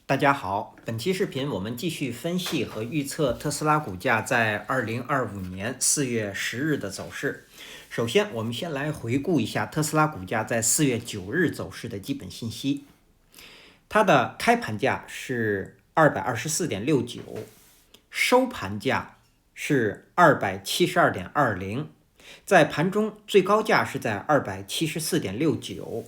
大家好，本期视频我们继续分析和预测特斯拉股价在2025年4月10日的走势。首先，我们先来回顾一下特斯拉股价在4月9日走势的基本信息。它的开盘价是224.69，收盘价是272.20，在盘中最高价是在274.69，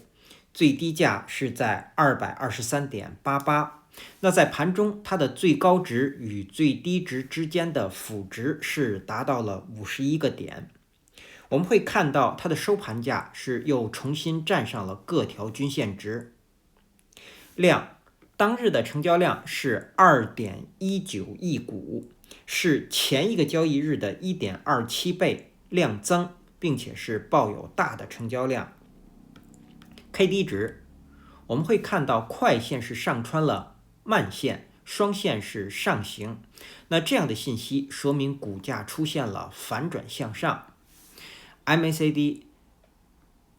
最低价是在223.88。那在盘中，它的最高值与最低值之间的负值是达到了51个点。我们会看到它的收盘价是又重新站上了各条均线值。量，当日的成交量是2.19亿股，是前一个交易日的1.27倍量增，并且是抱有大的成交量。KD 值，我们会看到快线是上穿了慢线，双线是上行，那这样的信息说明股价出现了反转向上。MACD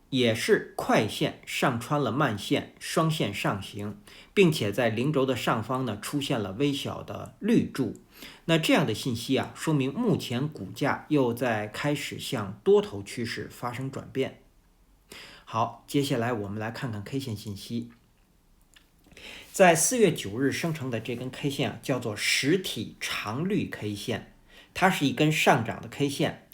也是快线上穿了慢线，双线上行，并且在零轴的上方呢出现了微小的绿柱。那这样的信息说明目前股价又在开始向多头趋势发生转变。好，接下来我们来看看 K 线信息。在4月9日生成的这根 K 线叫做实体长绿 K 线，它是一根上涨的 K 线，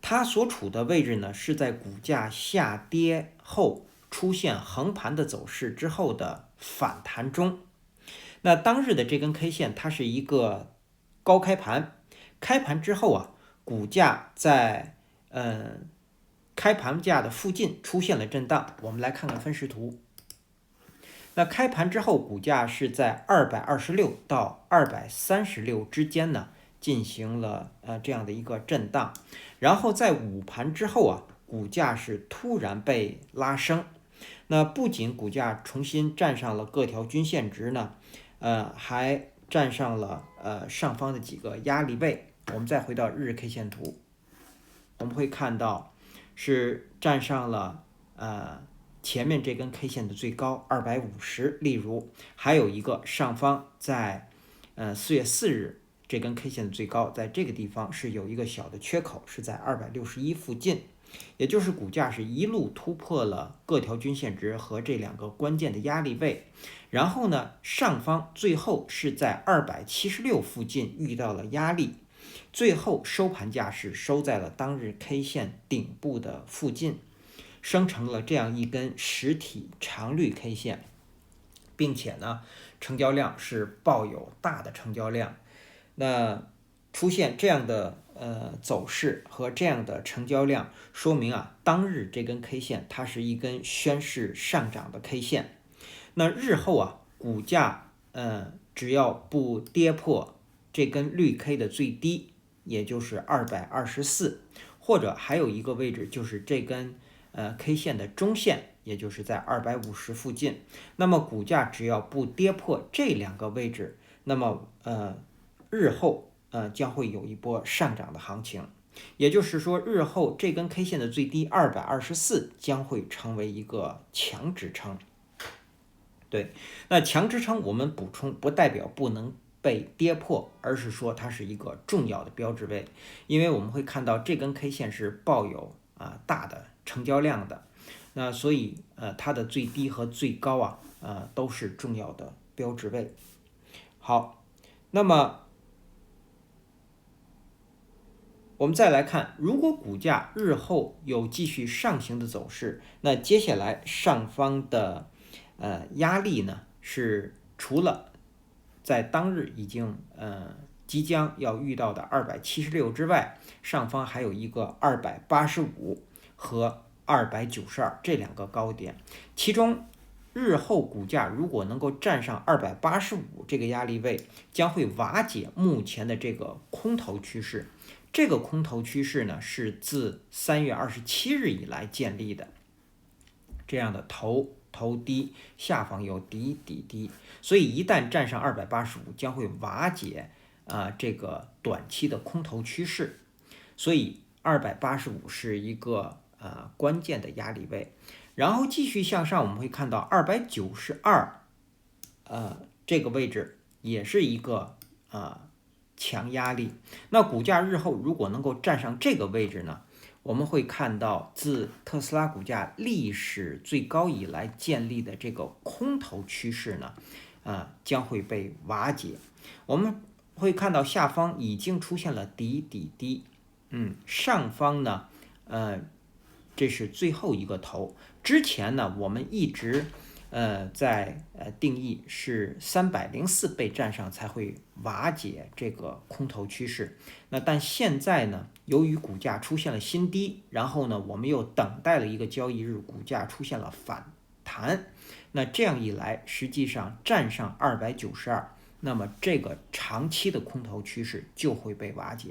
它所处的位置呢是在股价下跌后出现横盘的走势之后的反弹中。那当日的这根 K 线它是一个高开盘，开盘之后股价在开盘价的附近出现了震荡。我们来看看分时图。那开盘之后，股价是在226到236之间呢进行了这样的一个震荡，然后在午盘之后股价是突然被拉升。那不仅股价重新站上了各条均线值呢，还站上了上方的几个压力位。我们再回到日 K 线图，我们会看到是站上了前面这根 K 线的最高250，例如还有一个上方在4月4日这根 K 线的最高，在这个地方是有一个小的缺口，是在261附近，也就是股价是一路突破了各条均线值和这两个关键的压力位，然后呢上方最后是在276附近遇到了压力，最后收盘价是收在了当日 K 线顶部的附近，生成了这样一根实体长绿 K 线，并且呢成交量是抱有大的成交量。那出现这样的走势和这样的成交量，说明当日这根 K 线它是一根宣示上涨的 K 线。那日后股价只要不跌破这根绿 K 的最低，也就是224，或者还有一个位置就是这根K 线的中线，也就是在250附近。那么股价只要不跌破这两个位置，那么日后将会有一波上涨的行情。也就是说，日后这根 K 线的最低224将会成为一个强支撑。对，那强支撑我们补充不代表不能被跌破，而是说它是一个重要的标志位，因为我们会看到这根 K 线是抱有大的成交量的，那所以它的最低和最高都是重要的标志位。好，那么我们再来看，如果股价日后有继续上行的走势，那接下来上方的压力呢是除了在当日已经即将要遇到的276之外，上方还有一个285和292这两个高点，其中日后股价如果能够站上285这个压力位，将会瓦解目前的这个空头趋势。这个空头趋势呢是自3月27日以来建立的，这样的头低，下方有底低，所以一旦站上285，将会瓦解这个短期的空头趋势，所以285是一个关键的压力位。然后继续向上，我们会看到292这个位置也是一个强压力。那股价日后如果能够站上这个位置呢，我们会看到自特斯拉股价历史最高以来建立的这个空头趋势呢，将会被瓦解。我们会看到下方已经出现了底底低，上方呢，这是最后一个头。之前呢，我们一直在定义是304被站上才会瓦解这个空头趋势。但现在呢，由于股价出现了新低，然后呢，我们又等待了一个交易日，股价出现了反弹。那这样一来，实际上站上292，那么这个长期的空头趋势就会被瓦解。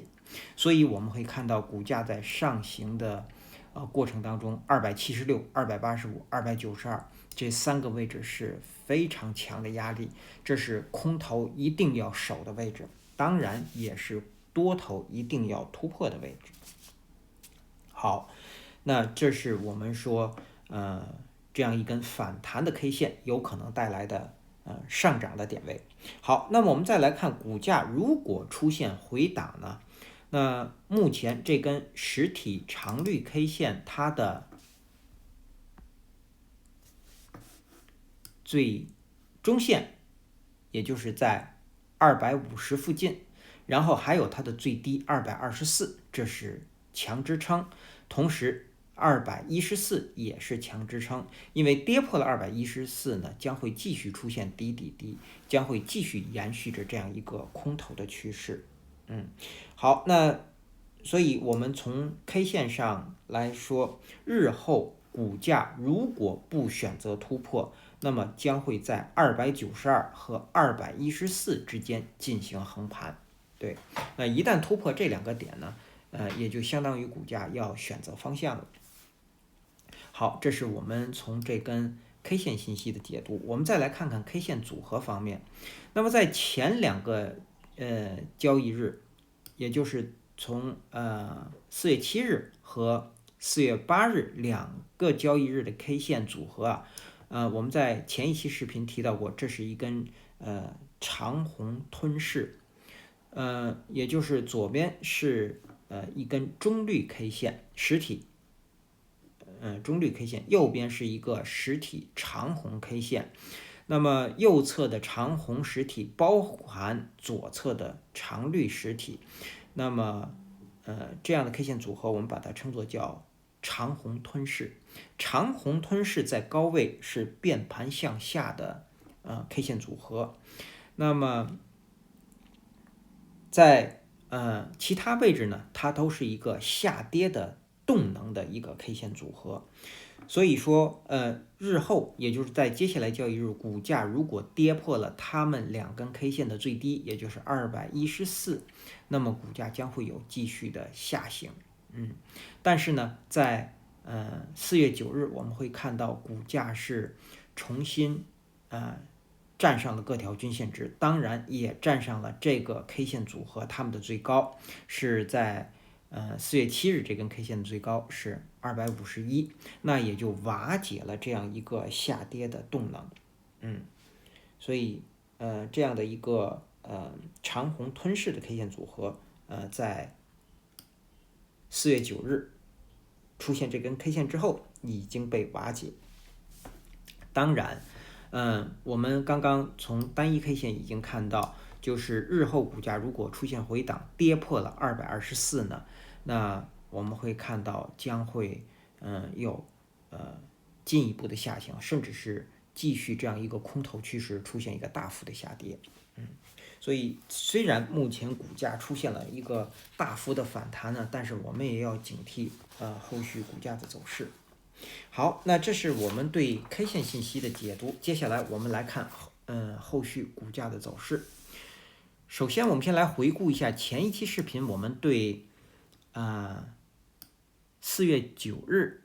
所以我们会看到股价在上行的过程当中，276、285、292这3个位置是非常强的压力，这是空头一定要守的位置，当然也是多头一定要突破的位置。好，那这是我们说这样一根反弹的 K 线有可能带来的上涨的点位。好，那么我们再来看股价如果出现回档呢，那目前这根实体长绿 K 线它的最中线也就是在250附近，然后还有它的最低224，这是强支撑，同时214也是强支撑，因为跌破了214呢，将会继续出现底底低，将会继续延续着这样一个空头的趋势。好，那所以我们从 K 线上来说，日后股价如果不选择突破，那么将会在292和214之间进行横盘。对，那一旦突破这2个点呢，也就相当于股价要选择方向了。好，这是我们从这根 K 线信息的解读。我们再来看看 K 线组合方面。那么在前2个交易日，也就是从4月7日和4月8日2个交易日的 K 线组合我们在前一期视频提到过，这是一根长红吞噬，也就是左边是一根中绿 K 线实体，中绿 K 线，右边是一个实体长红 K 线。那么右侧的长红实体包含左侧的长绿实体，那么这样的 K 线组合我们把它称作叫长红吞噬。长红吞噬在高位是变盘向下的K 线组合，那么在其他位置呢，它都是一个下跌的动能的一个 K 线组合。所以说日后也就是在接下来交易日，股价如果跌破了它们2根 K 线的最低，也就是214，那么股价将会有继续的下行。但是呢，在4月9日我们会看到股价是重新站上了各条均线值，当然也站上了这个 K 线组合，它们的最高是在4月7日这根 K 线的最高是251，那也就瓦解了这样一个下跌的动能。所以这样的一个长红吞噬的 K 线组合在4月9日出现这根 K 线之后已经被瓦解。当然我们刚刚从单一 K 线已经看到，就是日后股价如果出现回档跌破了224呢，那我们会看到将会有进一步的下行，甚至是继续这样一个空头趋势出现一个大幅的下跌。所以虽然目前股价出现了一个大幅的反弹呢，但是我们也要警惕后续股价的走势。好，那这是我们对 K 线信息的解读。接下来我们来看后续股价的走势。首先我们先来回顾一下前一期视频我们对4月9日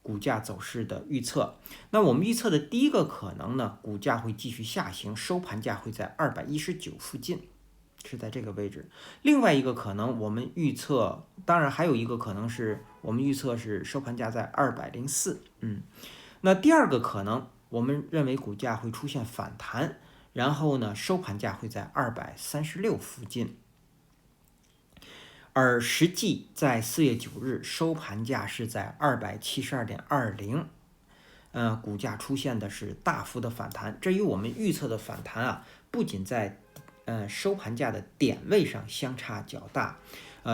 股价走势的预测。那我们预测的第一个可能呢，股价会继续下行，收盘价会在219附近，是在这个位置。另外一个可能我们预测，当然还有一个可能是我们预测是收盘价在204。那第二个可能我们认为股价会出现反弹，然后呢，收盘价会在236附近。而实际在4月9日收盘价是在272.20，股价出现的是大幅的反弹。这与我们预测的反弹啊，不仅在收盘价的点位上相差较大，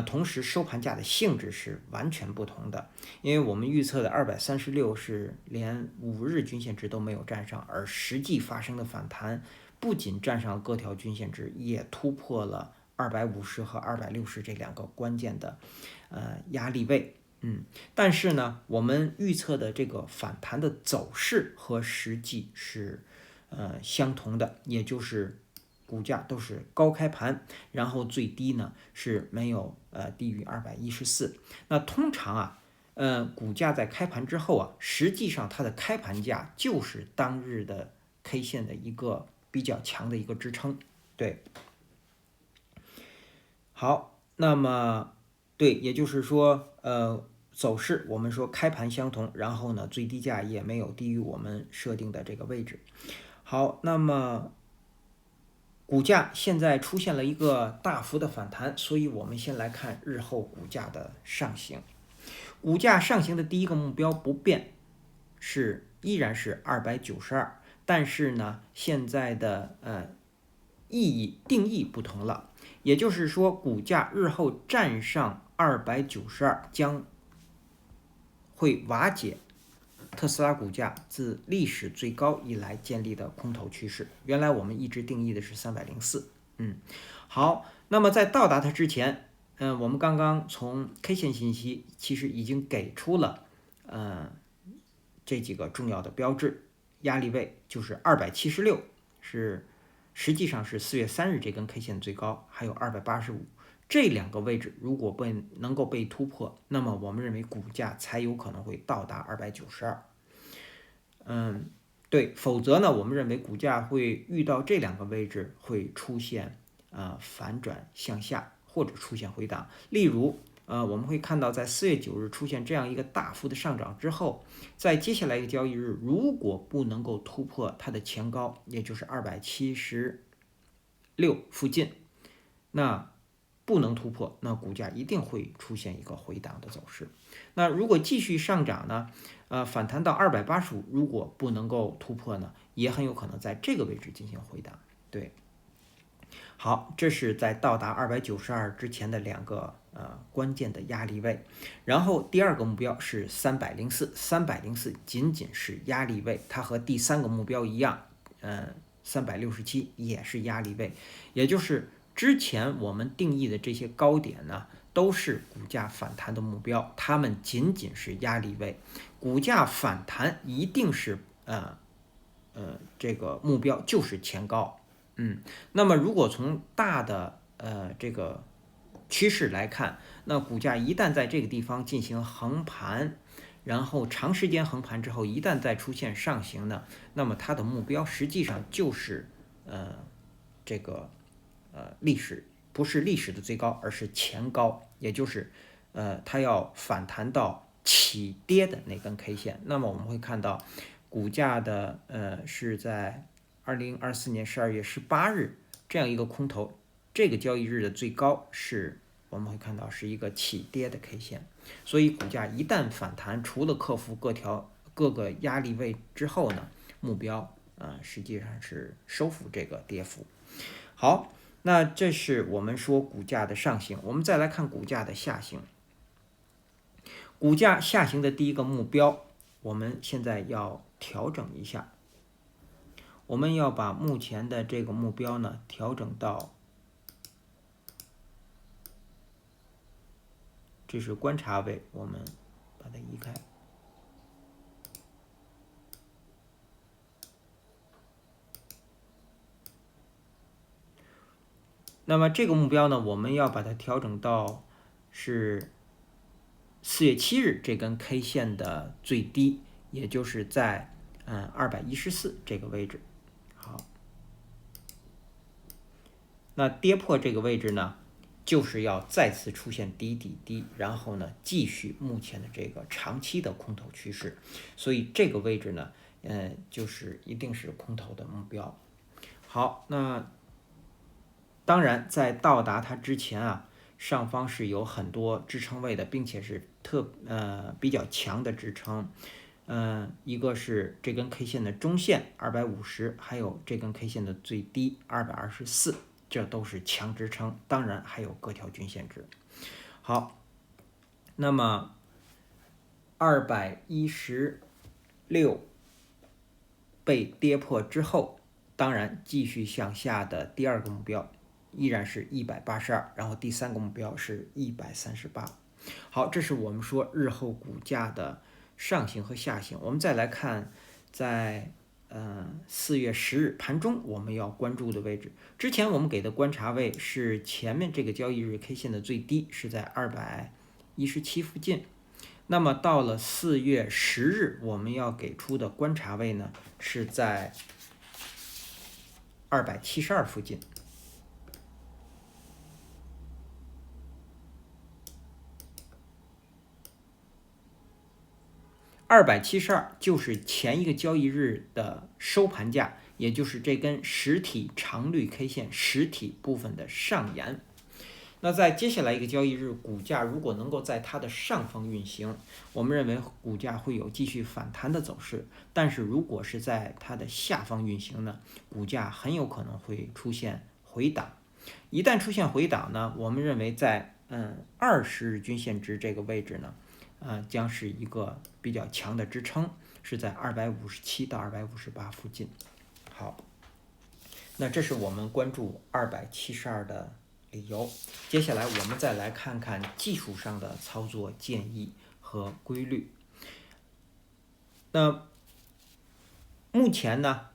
同时收盘价的性质是完全不同的。因为我们预测的236是连5日均线值都没有站上，而实际发生的反弹不仅站上了各条均线值，也突破了250和260这两个关键的压力位。但是呢，我们预测的这个反弹的走势和实际是相同的，也就是股价都是高开盘，然后最低呢是没有低于214。那通常啊，股价在开盘之后啊，实际上它的开盘价就是当日的 K 线的一个比较强的一个支撑。对，好，那么对，也就是说，走势我们说开盘相同，然后呢，最低价也没有低于我们设定的这个位置。好，那么股价现在出现了一个大幅的反弹，所以我们先来看日后股价的上行。股价上行的第一个目标不变，依然是292，但是呢，现在的定义不同了，也就是说，股价日后站上292将会瓦解特斯拉股价自历史最高以来建立的空头趋势。原来我们一直定义的是304。好，那么在到达它之前，我们刚刚从 K 线信息其实已经给出了这几个重要的标志，压力位就是276，实际上是4月3日这根 K 线最高，还有285。这两个位置如果能够被突破，那么我们认为股价才有可能会到达292。对，否则呢，我们认为股价会遇到这两个位置会出现反转向下，或者出现回档。例如我们会看到在4月9日出现这样一个大幅的上涨之后，在接下来一个交易日，如果不能够突破它的前高，也就是276附近，那不能突破，那股价一定会出现一个回档的走势。那如果继续上涨呢，反弹到285，如果不能够突破呢，也很有可能在这个位置进行回档。对，好，这是在到达292之前的两个关键的压力位。然后第二个目标是304，304仅仅是压力位，它和第三个目标一样，367也是压力位，也就是之前我们定义的这些高点呢，都是股价反弹的目标，它们仅仅是压力位。股价反弹一定是这个目标就是前高。那么如果从大的这个趋势来看，那股价一旦在这个地方进行横盘，然后长时间横盘之后，一旦再出现上行呢，那么它的目标实际上就是这个不是历史的最高，而是前高，也就是它要反弹到起跌的那根 K 线。那么我们会看到股价的是在2024年12月18日这样一个空头，这个交易日的最高是我们会看到是一个起跌的 K 线。所以股价一旦反弹，除了克服各个压力位之后呢，目标实际上是收复这个跌幅。好，那这是我们说股价的上行，我们再来看股价的下行。股价下行的第一个目标，我们现在要调整一下，我们要把目前的这个目标呢调整到，这是观察位，我们把它移开。那么这个目标呢，我们要把它调整到是4月7日这根 K 线的最低，也就是在214这个位置。好，那跌破这个位置呢，就是要再次出现低底低，然后呢继续目前的这个长期的空头趋势。所以这个位置呢，就是一定是空头的目标。好，那当然在到达它之前啊，上方是有很多支撑位的，并且是比较强的支撑。一个是这根 K 线的中线250，还有这根 K 线的最低224，这都是强支撑。当然还有各条均线值。好，那么216被跌破之后，当然继续向下的第二个目标依然是182，然后第三个目标是138。好，这是我们说日后股价的上行和下行。我们再来看在4月10日盘中我们要关注的位置。之前我们给的观察位是前面这个交易日 K 线的最低是在217附近。那么到了4月10日我们要给出的观察位呢是在272附近。272就是前一个交易日的收盘价，也就是这根实体长绿 K 线实体部分的上沿。那在接下来一个交易日，股价如果能够在它的上方运行，我们认为股价会有继续反弹的走势。但是如果是在它的下方运行呢，股价很有可能会出现回档。一旦出现回档呢，我们认为在20日均线值这个位置呢，将是一个比较强的支撑，是在257到258附近。好，那这是我们关注272的理由。接下来我们再来看看技术上的操作建议和规律。那目前呢，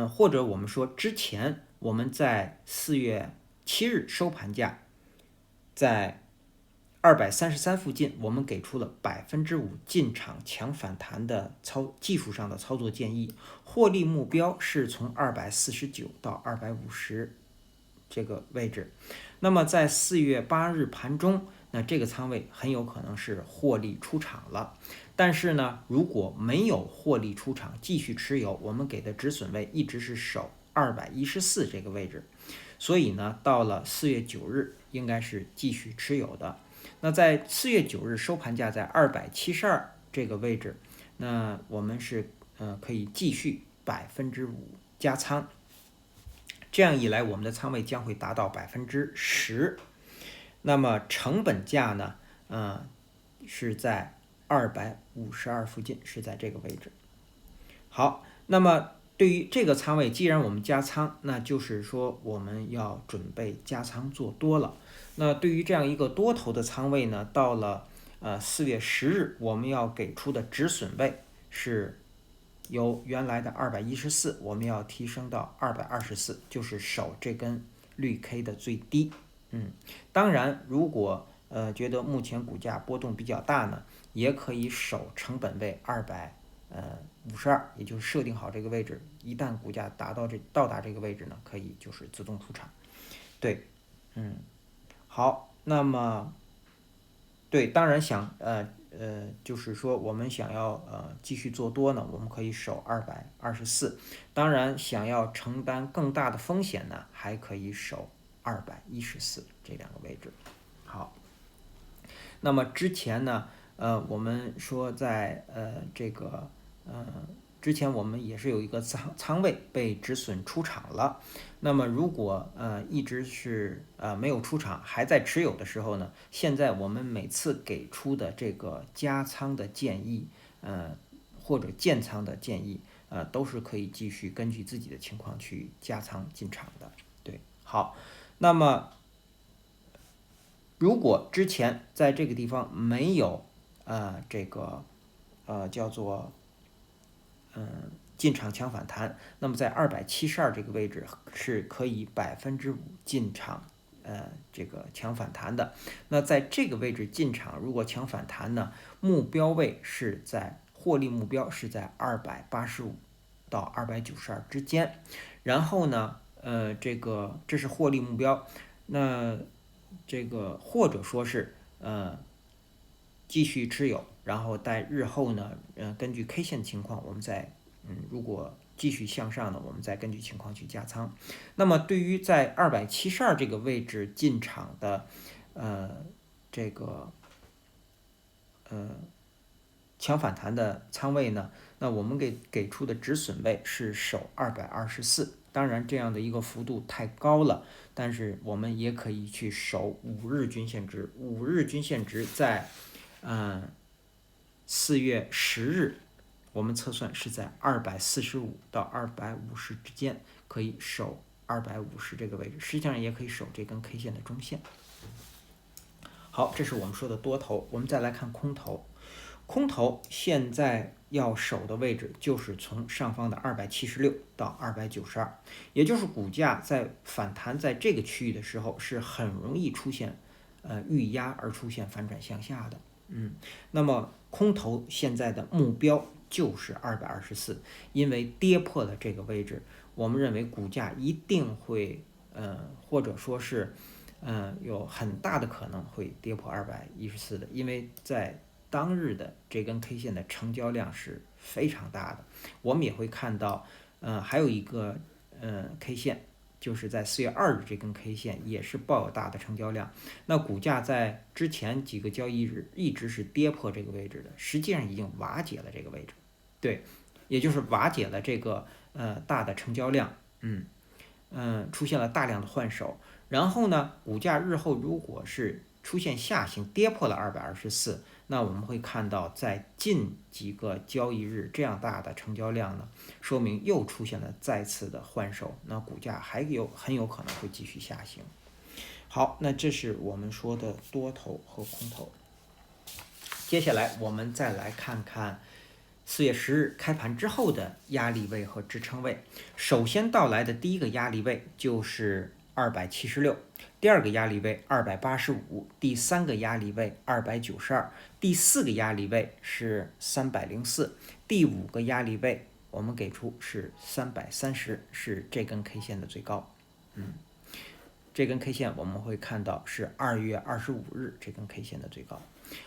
或者我们说之前我们在4月7日收盘价在233附近，我们给出了5%进场强反弹的技术上的操作建议，获利目标是从249到250这个位置。那么在4月8日盘中，那这个仓位很有可能是获利出场了。但是呢，如果没有获利出场，继续持有，我们给的止损位一直是守214这个位置。所以呢，到了4月9日应该是继续持有的。那在4月9日收盘价在272这个位置，那我们是可以继续5%加仓。这样一来，我们的仓位将会达到10%。那么成本价呢，是在252附近，是在这个位置。好，那么对于这个仓位，既然我们加仓，那就是说我们要准备加仓做多了。那对于这样一个多头的仓位呢，到了4月10日，我们要给出的止损位是由原来的214，我们要提升到224，就是守这根绿 K 的最低。当然，如果觉得目前股价波动比较大呢，也可以守成本位252，也就是设定好这个位置，一旦股价到达这个位置呢，可以就是自动出场。对，好，那么对，当然就是说我们想要继续做多呢，我们可以守224。当然，想要承担更大的风险呢，还可以守214这两个位置。好，那么之前呢，我们说在之前我们也是有一个仓位被止损出场了。那么如果一直是没有出场，还在持有的时候呢，现在我们每次给出的这个加仓的建议，或者建仓的建议，都是可以继续根据自己的情况去加仓进场的。对，好，那么如果之前在这个地方没有叫做进场强反弹，那么在272这个位置是可以5%进场这个强反弹的。那在这个位置进场，如果强反弹呢，目标位是在获利目标是在285到292之间。然后呢，这是获利目标。那这个或者说是继续持有，然后在日后呢，根据 K 线情况，我们再如果继续向上呢，我们再根据情况去加仓。那么对于在272这个位置进场的这个强反弹的仓位呢，那我们给出的止损位是守224。当然这样的一个幅度太高了，但是我们也可以去守5日均线值。5日均线值在4月10日，我们测算是在245到250之间，可以守250这个位置，实际上也可以守这根 K 线的中线。好，这是我们说的多头。我们再来看空头。空头现在要守的位置就是从上方的276到292，也就是股价在反弹在这个区域的时候是很容易出现遇压而出现反转向下的。那么空头现在的目标就是224，因为跌破了这个位置，我们认为股价一定会或者说是有很大的可能会跌破214的，因为在当日的这根 K 线的成交量是非常大的。我们也会看到还有一个K 线，就是在4月2日这根 K 线也是抱有大的成交量。那股价在之前几个交易日一直是跌破这个位置的，实际上已经瓦解了这个位置，对，也就是瓦解了这个大的成交量，出现了大量的换手。然后呢，股价日后如果是出现下行跌破了224，那我们会看到在近几个交易日这样大的成交量呢，说明又出现了再次的换手，那股价很有可能会继续下行。好，那这是我们说的多头和空头。接下来我们再来看看4月10日开盘之后的压力位和支撑位。首先到来的第一个压力位就是276，第二个压力位285，第三个压力位292，第四个压力位是304，第五个压力位我们给出是330，是这根 K 线的最高。这根 K 线我们会看到是2月25日这根 K 线的最高。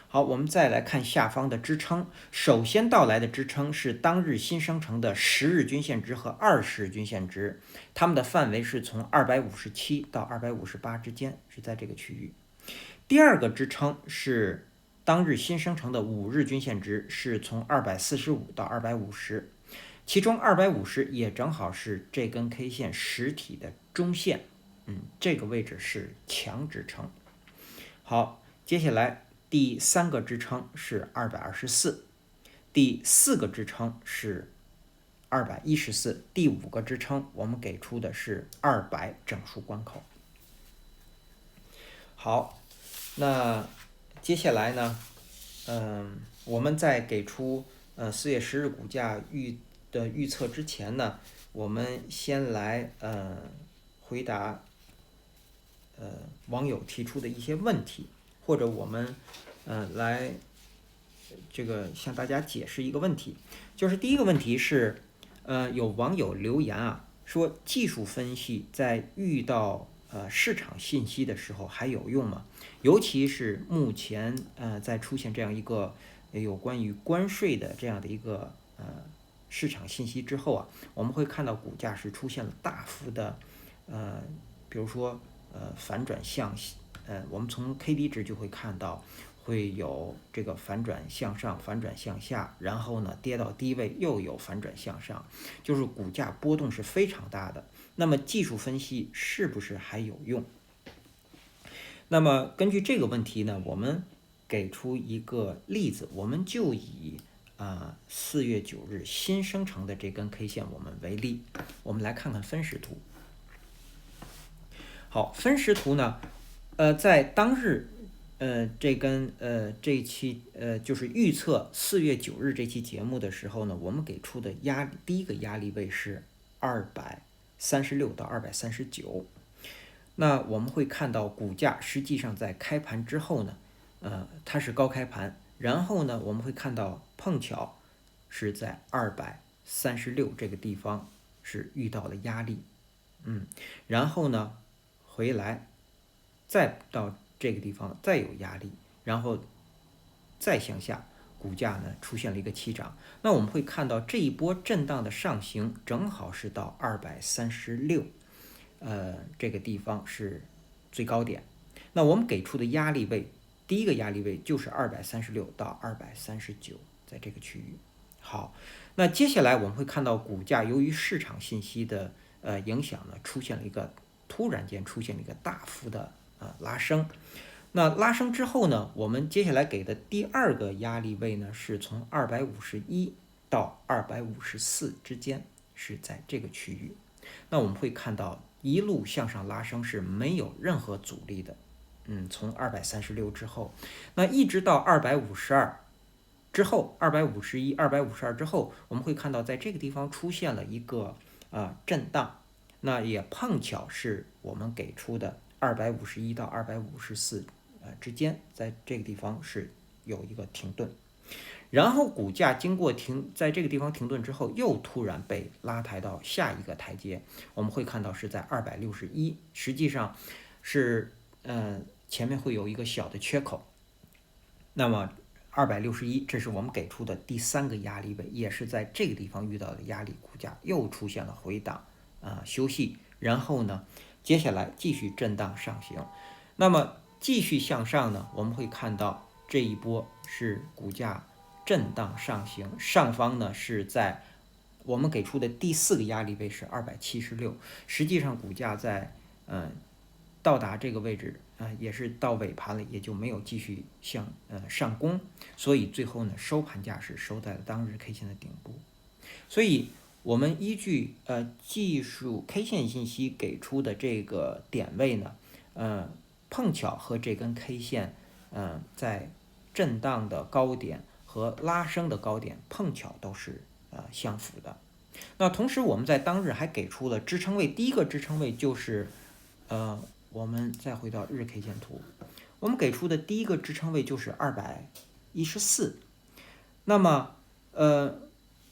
好，我们再来看下方的支撑。首先到来的支撑是当日新生成的10日均线值和20日均线值，它们的范围是从257到258之间，是在这个区域。第二个支撑是当日新生成的5日均线值，是从245到250，其中250也正好是这根 K 线实体的中线，这个位置是强支撑。好，接下来第三个支撑是224，第四个支撑是214，第五个支撑我们给出的是200整数关口。好，那接下来呢，我们在给出4月10日股价预测之前呢，我们先来回答网友提出的一些问题，或者我们来这个向大家解释一个问题。就是第一个问题是有网友留言说技术分析在遇到市场信息的时候还有用吗？尤其是目前在出现这样一个有关于关税的这样的一个市场信息之后我们会看到股价是出现了大幅的比如说反转向我们从 KD 值就会看到会有这个反转向上、反转向下，然后呢跌到低位又有反转向上，就是股价波动是非常大的。那么技术分析是不是还有用？那么根据这个问题呢，我们给出一个例子，我们就以4月9日新生成的这根 K 线我们为例，我们来看看分时图。好，分时图呢，在当日这一期就是预测4月9日这期节目的时候呢，我们给出的第一个压力位是236到239。那我们会看到股价实际上在开盘之后呢，它是高开盘，然后呢我们会看到碰巧是在236这个地方是遇到了压力，然后呢回来再到这个地方再有压力，然后再向下，股价呢出现了一个起涨。那我们会看到这一波震荡的上行正好是到236，这个地方是最高点。那我们给出的压力位，第一个压力位就是236到239，在这个区域。好，那接下来我们会看到股价由于市场信息的影响呢，突然间出现了一个大幅的拉升。那拉升之后呢，我们接下来给的第二个压力位呢，是从251到254之间，是在这个区域。那我们会看到一路向上拉升是没有任何阻力的，从236之后，那一直到252之后，251、252之后，我们会看到在这个地方出现了一个震荡，那也碰巧是我们给出的251到254之间，在这个地方是有一个停顿，然后股价经过在这个地方停顿之后，又突然被拉抬到下一个台阶，我们会看到是在261，实际上是前面会有一个小的缺口，那么261，这是我们给出的第三个压力位，也是在这个地方遇到的压力，股价又出现了回档休息，然后呢，接下来继续震荡上行。那么继续向上呢，我们会看到这一波是股价震荡上行，上方呢是在我们给出的第四个压力位是276，实际上股价在到达这个位置也是到尾盘了，也就没有继续向上攻，所以最后呢收盘价是收在了当日 K 线的顶部。所以我们依据技术 K 线信息给出的这个点位呢，碰巧和这根 K 线在震荡的高点和拉升的高点碰巧都是相符的。那同时我们在当日还给出了支撑位，第一个支撑位就是我们再回到日 K 线图，我们给出的第一个支撑位就是214。那么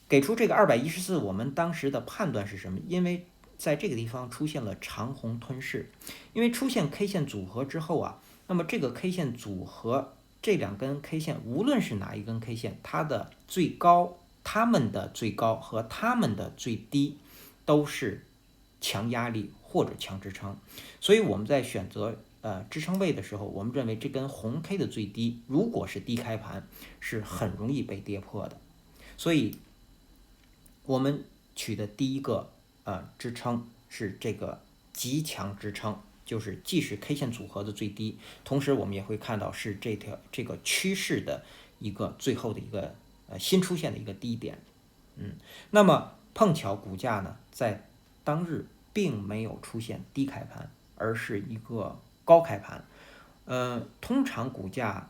给出这个214，我们当时的判断是什么？因为在这个地方出现了长红吞噬，因为出现 K 线组合之后啊，那么这个 K 线组合这两根 K 线，无论是哪一根 K 线，它们的最高和它们的最低都是强压力或者强支撑，所以我们在选择支撑位的时候，我们认为这根红 K 的最低如果是低开盘是很容易被跌破的，所以我们取的第一个支撑是这个极强支撑，就是既是 K 线组合的最低，同时我们也会看到是这个趋势的一个最后的一个新出现的一个低点。那么碰巧股价呢在当日并没有出现低开盘，而是一个高开盘。通常股价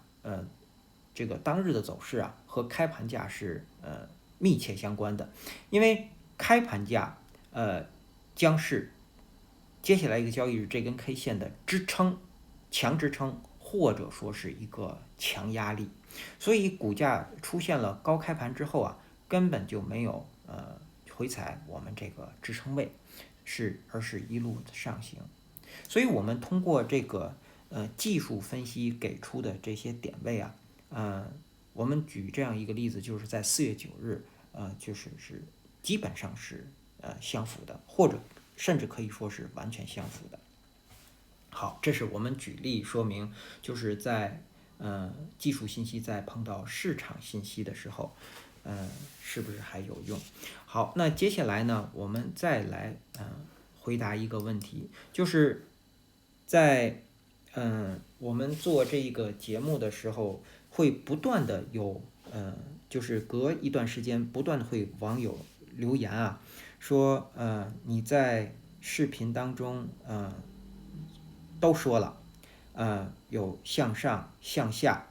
这个当日的走势和开盘价是密切相关的，因为开盘价将是接下来一个交易日这根 K 线的支撑、强支撑，或者说是一个强压力，所以股价出现了高开盘之后根本就没有回踩我们这个支撑位，而是一路的上行。所以我们通过这个技术分析给出的这些点位我们举这样一个例子，就是在4月9日就是基本上是相符的，或者甚至可以说是完全相符的。好，这是我们举例说明，就是在技术信息在碰到市场信息的时候是不是还有用？好，那接下来呢，我们再来回答一个问题，就是在我们做这个节目的时候，会不断的有就是隔一段时间不断的会网友留言说你在视频当中都说了有向上向下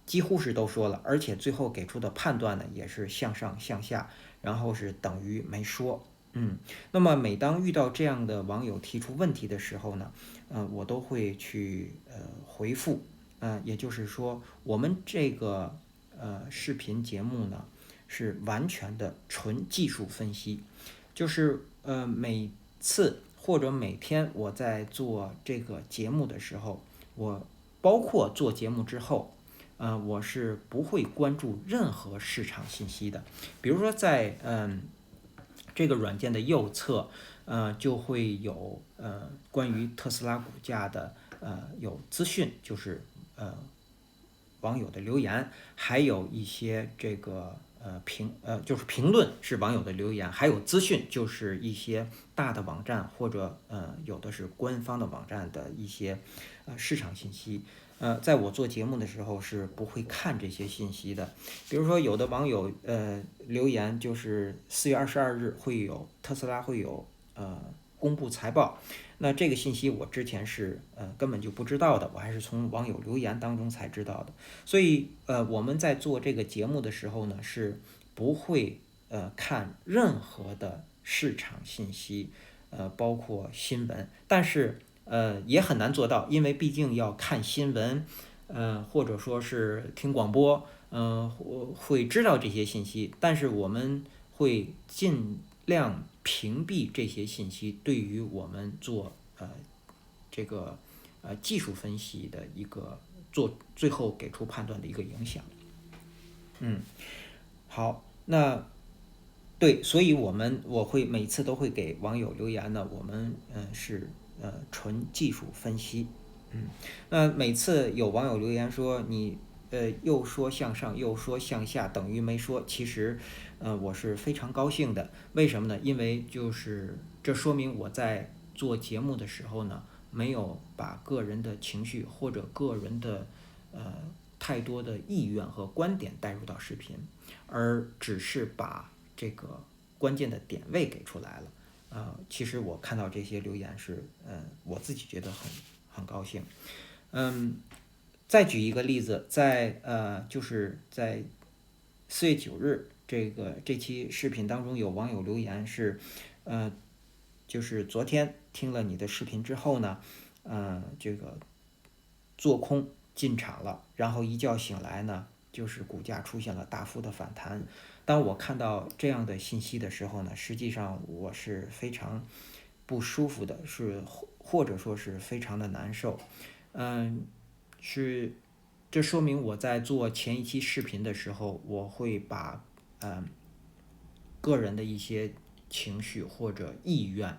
几乎是都说了，而且最后给出的判断呢也是向上向下，然后是等于没说。那么每当遇到这样的网友提出问题的时候呢，我都会去回复。也就是说，我们这个视频节目呢是完全的纯技术分析，就是每次或者每天我在做这个节目的时候，我包括做节目之后，我是不会关注任何市场信息的。比如说在这个软件的右侧，就会有关于特斯拉股价的有资讯，就是网友的留言，还有一些这个就是评论是网友的留言，还有资讯就是一些大的网站或者有的是官方的网站的一些市场信息。在我做节目的时候是不会看这些信息的。比如说有的网友留言，就是4月22日会有特斯拉会有公布财报，那这个信息我之前是根本就不知道的，我还是从网友留言当中才知道的。所以我们在做这个节目的时候呢，是不会看任何的市场信息，包括新闻，但是也很难做到，因为毕竟要看新闻，或者说是听广播，会知道这些信息，但是我们会尽量屏蔽这些信息对于我们做这个技术分析的一个最后给出判断的一个影响。好，那对，所以我会每次都会给网友留言呢，我们是纯技术分析。那每次有网友留言说你又说向上又说向下等于没说，其实我是非常高兴的。为什么呢？因为就是这说明我在做节目的时候呢，没有把个人的情绪或者个人的太多的意愿和观点带入到视频，而只是把这个关键的点位给出来了。其实我看到这些留言是我自己觉得很高兴。再举一个例子，就是在4月9日这期视频当中，有网友留言是，就是昨天听了你的视频之后呢，这个做空进场了，然后一觉醒来呢，就是股价出现了大幅的反弹。当我看到这样的信息的时候呢，实际上我是非常不舒服的，或者说是非常的难受。这说明我在做前一期视频的时候，我会把个人的一些情绪或者意愿，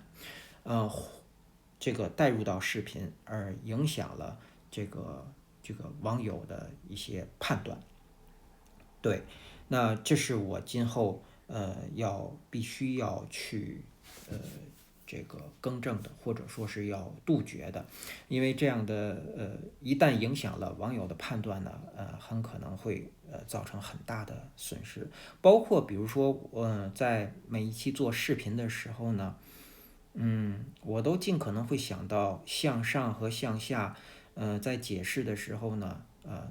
这个带入到视频，而影响了这个网友的一些判断。对，那这是我今后必须要去这个更正的，或者说是要杜绝的。因为这样的一旦影响了网友的判断呢，很可能会造成很大的损失。包括比如说在每一期做视频的时候呢，我都尽可能会想到向上和向下，在解释的时候呢，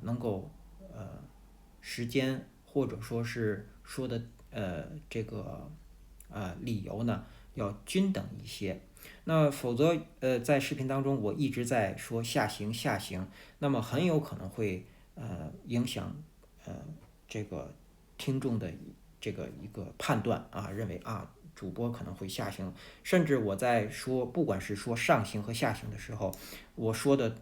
能够时间或者说是说的这个理由呢要均等一些。那否则在视频当中我一直在说下行下行，那么很有可能会影响这个听众的这个一个判断啊，认为主播可能会下行。甚至我在说不管是说上行和下行的时候，我说的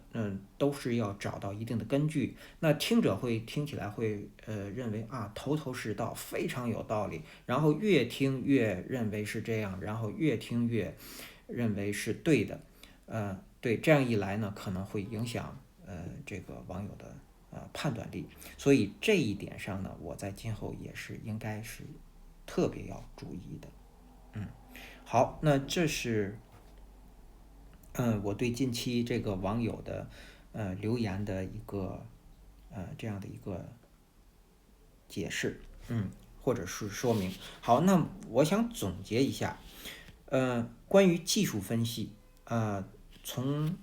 都是要找到一定的根据。那听者会听起来会认为头头是道，非常有道理，然后越听越认为是这样，然后越听越认为是对的。对，这样一来呢，可能会影响这个网友的判断力。所以这一点上呢，我在今后也是应该是特别要注意的。好，那这是我对近期这个网友的留言的一个这样的一个解释，或者是说明。好，那我想总结一下，关于技术分析，从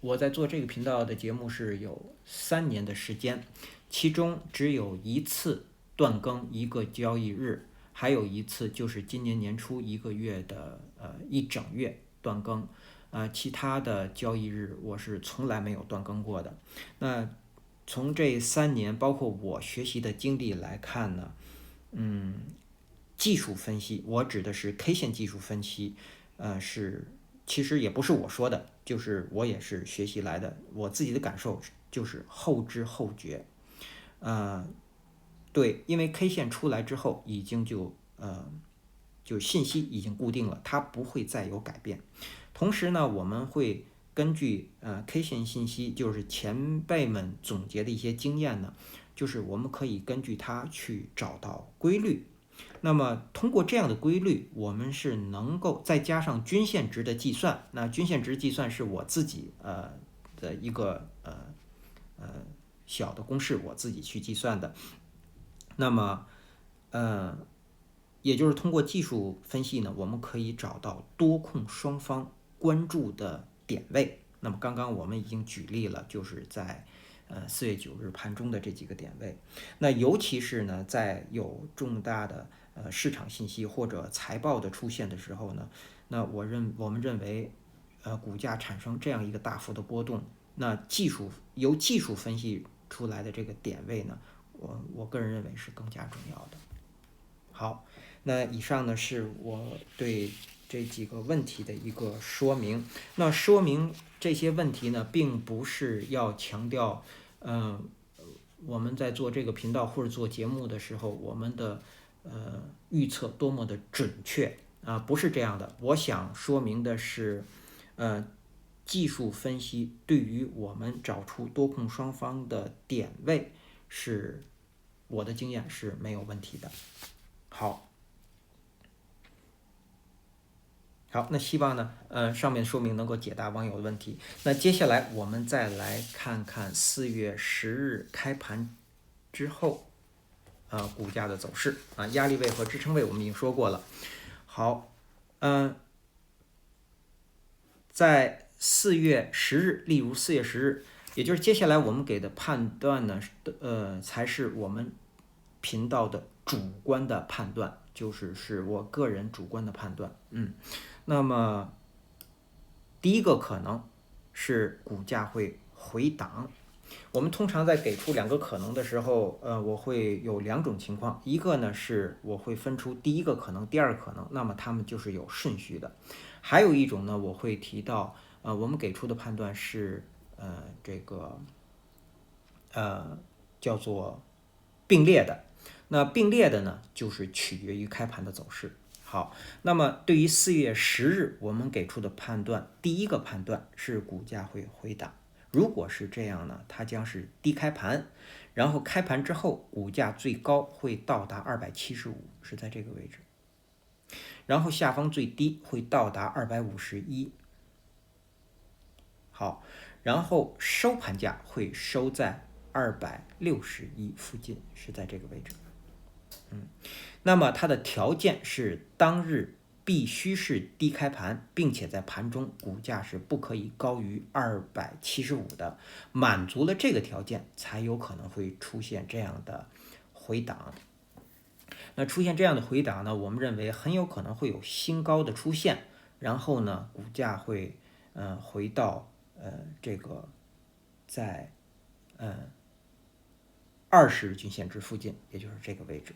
我在做这个频道的节目是有3年的时间，其中只有一次断更一个交易日，还有一次就是今年年初1个月的一整月断更，其他的交易日我是从来没有断更过的。那从这3年包括我学习的经历来看呢，技术分析，我指的是 K 线技术分析，其实也不是我说的，就是我也是学习来的，我自己的感受就是后知后觉。对，因为 K 线出来之后已经就信息已经固定了，它不会再有改变。同时呢，我们会根据K 线信息，就是前辈们总结的一些经验呢，就是我们可以根据它去找到规律。那么通过这样的规律，我们是能够再加上均线值的计算。那均线值计算是我自己的一个小的公式，我自己去计算的。那么也就是通过技术分析呢，我们可以找到多空双方关注的点位。那么刚刚我们已经举例了，就是在4月9日盘中的这几个点位。那尤其是呢，在有重大的市场信息或者财报的出现的时候呢，那我们认为股价产生这样一个大幅的波动，那由技术分析出来的这个点位呢，我个人认为是更加重要的。好，那以上呢是我对这几个问题的一个说明。那说明这些问题呢，并不是要强调，我们在做这个频道或者做节目的时候，我们的预测多么的准确啊，不是这样的。我想说明的是，技术分析对于我们找出多空双方的点位，是我的经验是没有问题的。好，那希望呢，上面说明能够解答网友的问题。那接下来我们再来看看4月10日开盘之后，股价的走势啊，压力位和支撑位我们已经说过了。好，在4月10日，例如4月10日，也就是接下来我们给的判断呢，才是我们频道的主观的判断，是我个人主观的判断。那么第一个可能是股价会回档。我们通常在给出2个可能的时候，我会有2种情况，一个呢是我会分出第一个可能、第二个可能，那么它们就是有顺序的。还有一种呢，我会提到，我们给出的判断是，叫做并列的。那并列的呢，就是取决于开盘的走势。好，那么对于4月10日我们给出的判断，第一个判断是股价会回档。如果是这样呢，它将是低开盘，然后开盘之后股价最高会到达275，是在这个位置，然后下方最低会到达251。好，然后收盘价会收在261附近，是在这个位置。那么它的条件是当日必须是低开盘，并且在盘中股价是不可以高于275的，满足了这个条件，才有可能会出现这样的回档。那出现这样的回档呢，我们认为很有可能会有新高的出现，然后呢，股价会回到这个在20日均线之附近，也就是这个位置。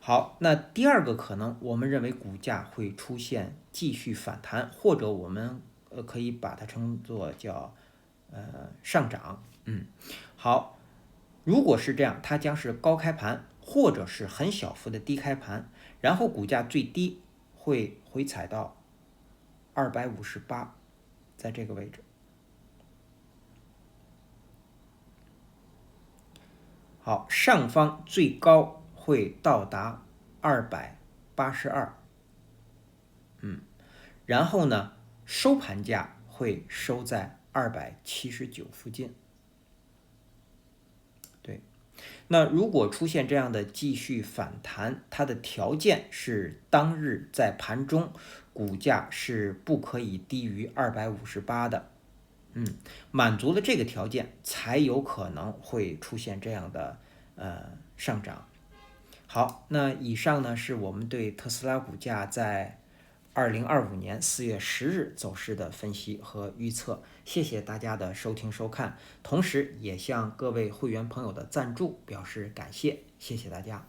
好，那第二个可能，我们认为股价会出现继续反弹，或者我们可以把它称作叫上涨。好，如果是这样，它将是高开盘，或者是很小幅的低开盘，然后股价最低会回踩到258，在这个位置。好，上方最高会到达282，然后呢，收盘价会收在279附近。对，那如果出现这样的继续反弹，它的条件是当日在盘中股价是不可以低于258的。满足了这个条件，才有可能会出现这样的上涨。好，那以上呢是我们对特斯拉股价在2025年4月10日走势的分析和预测。谢谢大家的收听收看，同时也向各位会员朋友的赞助表示感谢，谢谢大家。